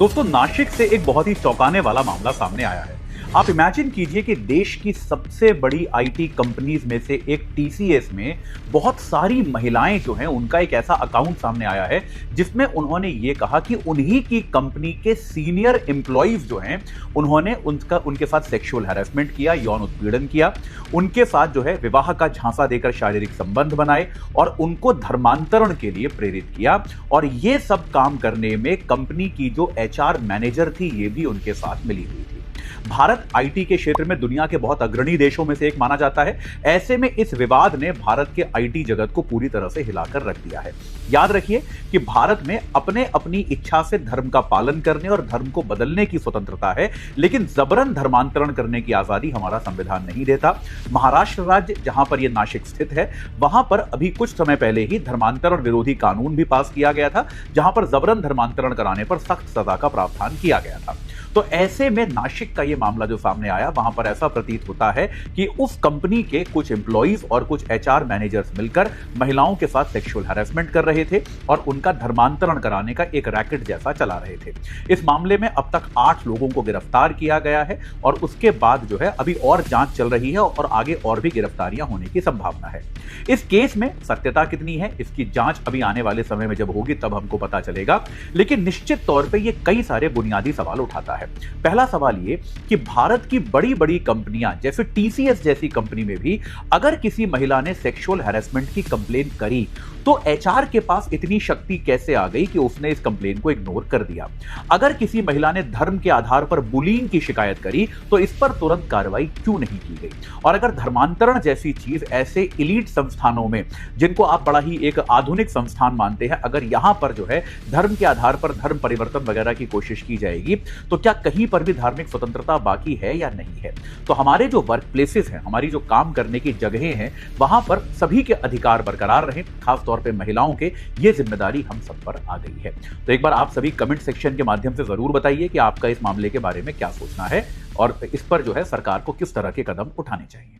दोस्तों, नासिक से एक बहुत ही चौंकाने वाला मामला सामने आया है। आप इमेजिन कीजिए कि देश की सबसे बड़ी आईटी कंपनीज में से एक टीसीएस में बहुत सारी महिलाएं जो हैं, उनका एक ऐसा अकाउंट सामने आया है जिसमें उन्होंने ये कहा कि उन्हीं की कंपनी के सीनियर एम्प्लॉइज जो हैं, उन्होंने उनके साथ सेक्सुअल हैरेसमेंट किया, यौन उत्पीड़न किया, उनके साथ जो है विवाह का झांसा देकर शारीरिक संबंध बनाए और उनको धर्मांतरण के लिए प्रेरित किया। और ये सब काम करने में कंपनी की जो एचआर मैनेजर थी, ये भी उनके साथ मिली हुई थी। भारत आईटी के क्षेत्र में दुनिया के बहुत अग्रणी देशों में से एक माना जाता है। ऐसे में इस विवाद ने भारत के आईटी जगत को पूरी तरह से हिलाकर रख दिया है। याद रखिए कि भारत में अपनी इच्छा से धर्म का पालन करने और धर्म को बदलने की स्वतंत्रता है, लेकिन जबरन धर्मांतरण करने की आजादी हमारा संविधान नहीं देता। महाराष्ट्र राज्य, जहां पर यह नासिक स्थित है, वहां पर अभी कुछ समय पहले ही धर्मांतरण विरोधी कानून भी पास किया गया था, जहां पर जबरन धर्मांतरण कराने पर सख्त सजा का प्रावधान किया गया था। तो ऐसे में नासिक का ये मामला जो सामने आया, वहां पर ऐसा प्रतीत होता है कि उस कंपनी के कुछ एम्प्लॉइज और कुछ एचआर मैनेजर्स मिलकर महिलाओं के साथ सेक्सुअल हैरेसमेंट कर रहे थे और उनका धर्मांतरण कराने का एक रैकेट जैसा चला रहे थे। इस मामले में अब तक 8 लोगों को गिरफ्तार किया गया है और उसके बाद जो है अभी और जांच चल रही है और आगे और भी गिरफ्तारियां होने की संभावना है। इस केस में सत्यता कितनी है, इसकी जांच अभी आने वाले समय में जब होगी तब हमको पता चलेगा, लेकिन निश्चित तौर पर यह कई सारे बुनियादी सवाल उठाता है। पहला सवाल ये कि भारत की बड़ी बड़ी कंपनियां जैसे टीसीएस जैसी कंपनी में भी अगर किसी महिला ने सेक्सुअल हैरेसमेंट की कंप्लेन करी तो एचआर के पास इतनी शक्ति कैसे आ गई कि उसने इस कंप्लेन को इग्नोर कर दिया। अगर किसी महिला ने धर्म के आधार पर बुलिंग की शिकायत करी तो इस पर तुरंत कार्रवाई क्यों नहीं की गई। और अगर धर्मांतरण जैसी चीज ऐसे इलीट संस्थानों में, जिनको आप बड़ा ही एक आधुनिक संस्थान मानते हैं, अगर यहां पर जो है धर्म के आधार पर धर्म परिवर्तन वगैरह की कोशिश की जाएगी, तो क्या कहीं पर भी धार्मिक स्वतंत्रता बाकी है या नहीं है। तो हमारे जो वर्क प्लेसेस हैं, हमारी जो काम करने की जगहें हैं, वहां पर सभी के अधिकार बरकरार रहें, खास तौर पे महिलाओं के, ये जिम्मेदारी हम सब पर आ गई है। तो एक बार आप सभी कमेंट सेक्शन के माध्यम से जरूर बताइए कि आपका इस मामले के बारे में क्या सोचना है और इस पर जो है सरकार को किस तरह के कदम उठाने चाहिए।